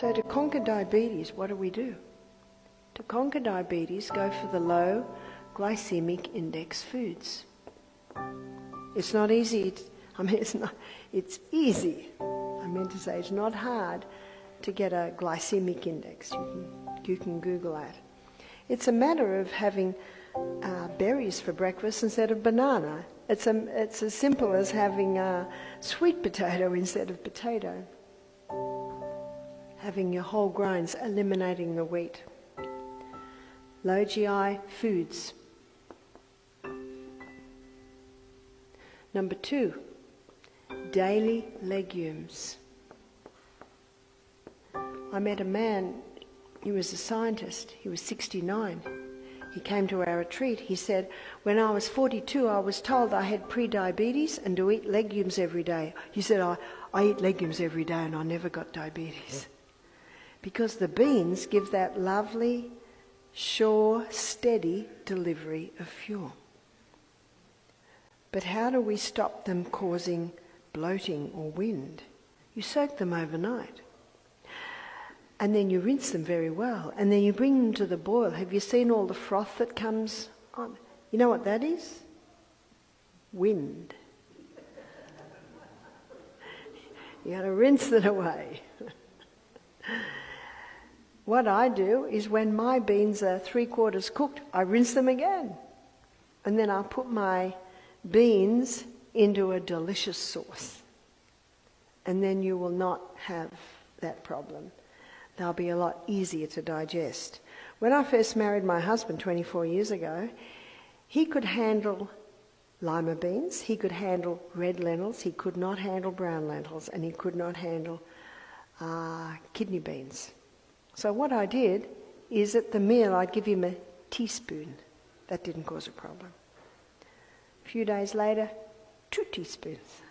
So to conquer diabetes, what do? To conquer diabetes, go for the low glycemic index foods. It's not easy. It's easy. I meant to say it's not hard to get a glycemic index. You can Google that. It's a matter of having berries for breakfast instead of banana. It's as simple as having sweet potato instead of potato. Having your whole grains, eliminating the wheat. Low GI foods. Number 2, daily legumes. I met a man, he was a scientist, he was 69. He came to our retreat. He said, when I was 42, I was told I had pre-diabetes and to eat legumes every day. He said, I eat legumes every day and I never got diabetes. Because the beans give that lovely, sure, steady delivery of fuel. But how do we stop them causing bloating or wind? You soak them overnight. And then you rinse them very well. And then you bring them to the boil. Have you seen all the froth that comes on? You know what that is? Wind. You got to rinse it away. What I do is when my beans are 3/4 cooked, I rinse them again. And then I'll put my beans into a delicious sauce. And then you will not have that problem. They'll be a lot easier to digest. When I first married my husband 24 years ago, he could handle lima beans, he could handle red lentils, he could not handle brown lentils, and he could not handle kidney beans. So what I did is at the meal I'd give him a teaspoon. That didn't cause a problem. A few days later, 2 teaspoons.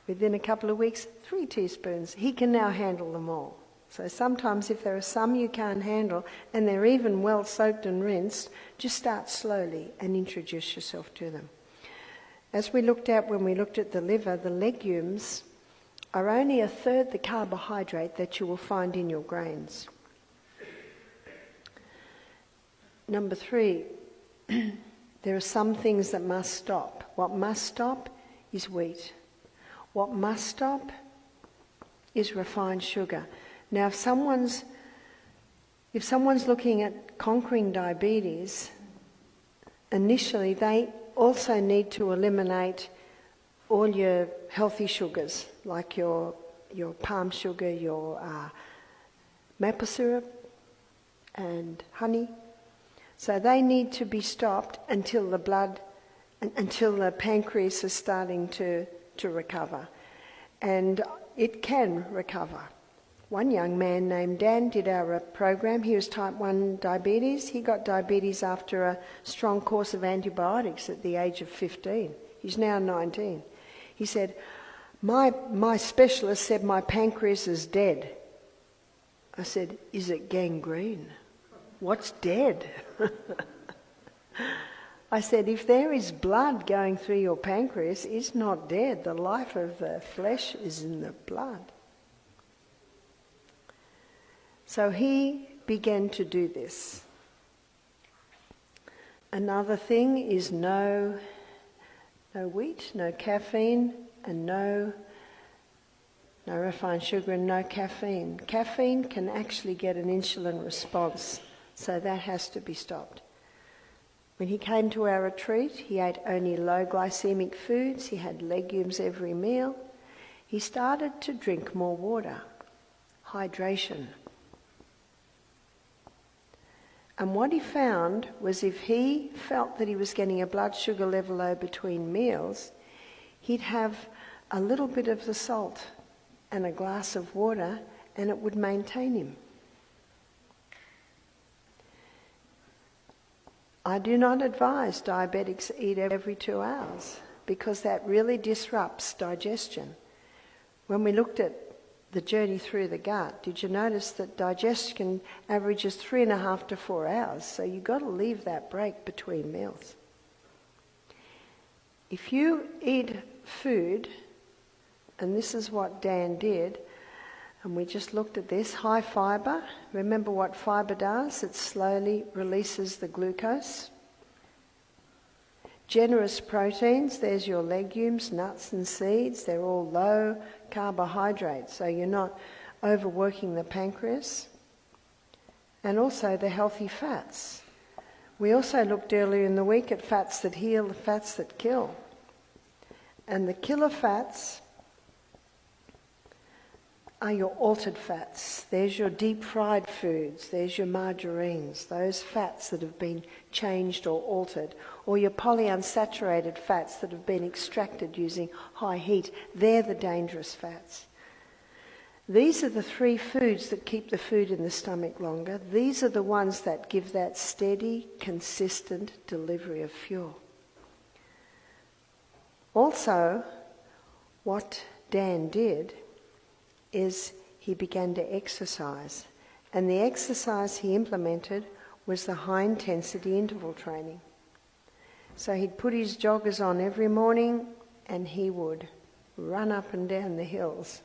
Within a couple of weeks, 3 teaspoons. He can now handle them all. So sometimes if there are some you can't handle and they're even well soaked and rinsed, just start slowly and introduce yourself to them. As we looked at when we looked at the liver, the legumes are only 1/3 the carbohydrate that you will find in your grains. Number 3, there are some things that must stop. What must stop is wheat. What must stop is refined sugar. Now, if someone's looking at conquering diabetes, initially they also need to eliminate all your healthy sugars, like your palm sugar, your maple syrup and honey. So they need to be stopped until the pancreas is starting to recover. And it can recover. One young man named Dan did our program. He was type 1 diabetes. He got diabetes after a strong course of antibiotics at the age of 15. He's now 19. He said, my specialist said my pancreas is dead. I said, is it gangrene? What's dead? I said, if there is blood going through your pancreas, it's not dead. The life of the flesh is in the blood. So he began to do this. Another thing is no wheat, no caffeine, and no refined sugar and no caffeine. Caffeine can actually get an insulin response, so that has to be stopped. When he came to our retreat, he ate only low glycemic foods. He had legumes every meal. He started to drink more water, hydration. And what he found was if he felt that he was getting a blood sugar level low between meals, he'd have a little bit of the salt and a glass of water and it would maintain him. I do not advise diabetics eat every 2 hours because that really disrupts digestion. When we looked at the journey through the gut, did you notice that digestion averages 3.5 to 4 hours? So you've got to leave that break between meals. If you eat food, and this is what Dan did, And we just looked at this. High fibre. Remember what fibre does? It slowly releases the glucose. Generous proteins. There's your legumes, nuts and seeds. They're all low carbohydrates, so you're not overworking the pancreas. And also the healthy fats. We also looked earlier in the week at fats that heal, the fats that kill. And the killer fats are your altered fats. There's your deep fried foods, there's your margarines, those fats that have been changed or altered, or your polyunsaturated fats that have been extracted using high heat. They're the dangerous fats. These are the three foods that keep the food in the stomach longer. These are the ones that give that steady, consistent delivery of fuel. Also, what Dan did is he began to exercise. And the exercise he implemented was the high-intensity interval training. So he'd put his joggers on every morning and he would run up and down the hills.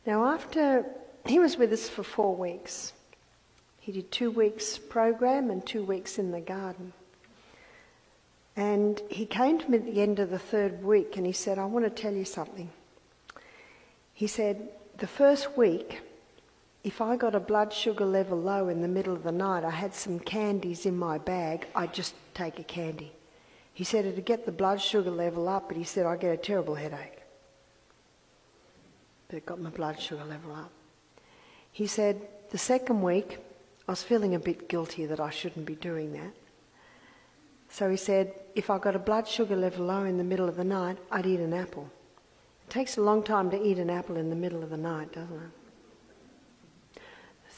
Now after, he was with us for 4 weeks. He did 2 weeks program and 2 weeks in the garden. And he came to me at the end of the 3rd week and he said, I want to tell you something. He said, the first week, if I got a blood sugar level low in the middle of the night, I had some candies in my bag, I'd just take a candy. He said it'd get the blood sugar level up, but he said I'd get a terrible headache. But it got my blood sugar level up. He said the second week, I was feeling a bit guilty that I shouldn't be doing that. So he said, if I got a blood sugar level low in the middle of the night, I'd eat an apple. It takes a long time to eat an apple in the middle of the night, doesn't it?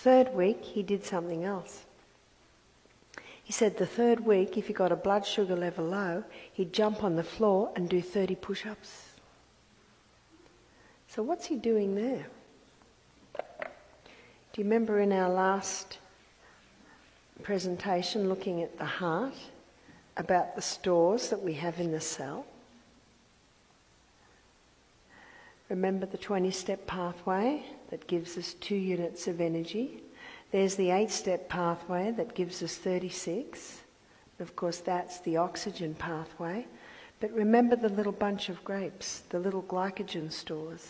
The 3rd week, he did something else. He said the 3rd week, if he got a blood sugar level low, he'd jump on the floor and do 30 push-ups. So what's he doing there? Do you remember in our last presentation looking at the heart, about the stores that we have in the cell? Remember the 20-step pathway that gives us 2 units of energy? There's the 8-step pathway that gives us 36. Of course, that's the oxygen pathway. But remember the little bunch of grapes, the little glycogen stores,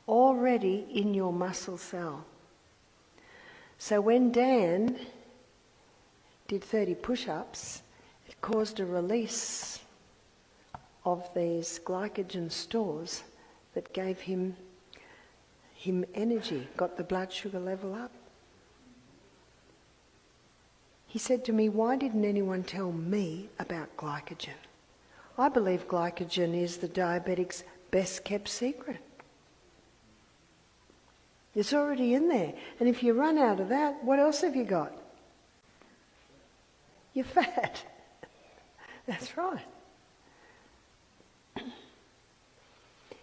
already in your muscle cell. So when Dan did 30 push-ups, it caused a release of these glycogen stores that gave him energy, got the blood sugar level up. He said to me, why didn't anyone tell me about glycogen? I believe glycogen is the diabetic's best kept secret. It's already in there. And if you run out of that, what else have you got? You're fat. That's right.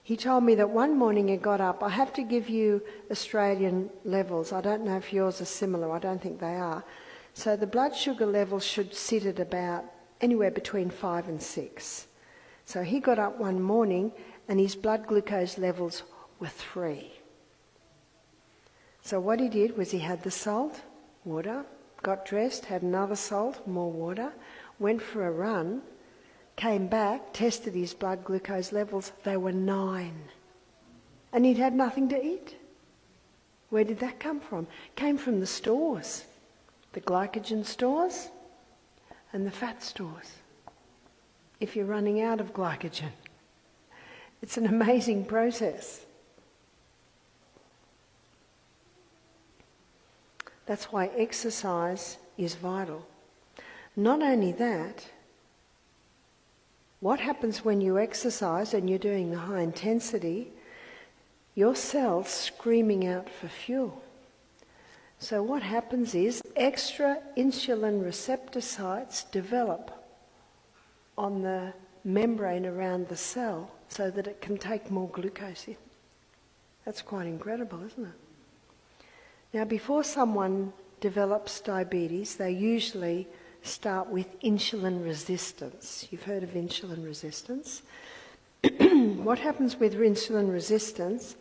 He told me that one morning he got up. I have to give you Australian levels. I don't know if yours are similar. I don't think they are. So the blood sugar levels should sit at about anywhere between 5 and 6. So he got up one morning and his blood glucose levels were 3. So what he did was he had the salt, water, got dressed, had another salt, more water, went for a run, came back, tested his blood glucose levels, they were 9. And he'd had nothing to eat. Where did that come from? Came from the stores, the glycogen stores and the fat stores. If you're running out of glycogen, it's an amazing process. That's why exercise is vital. Not only that, what happens when you exercise and you're doing the high intensity, your cells screaming out for fuel. So what happens is extra insulin receptor sites develop on the membrane around the cell so that it can take more glucose in. That's quite incredible, isn't it? Now, before someone develops diabetes, they usually start with insulin resistance. You've heard of insulin resistance. What happens with insulin resistance?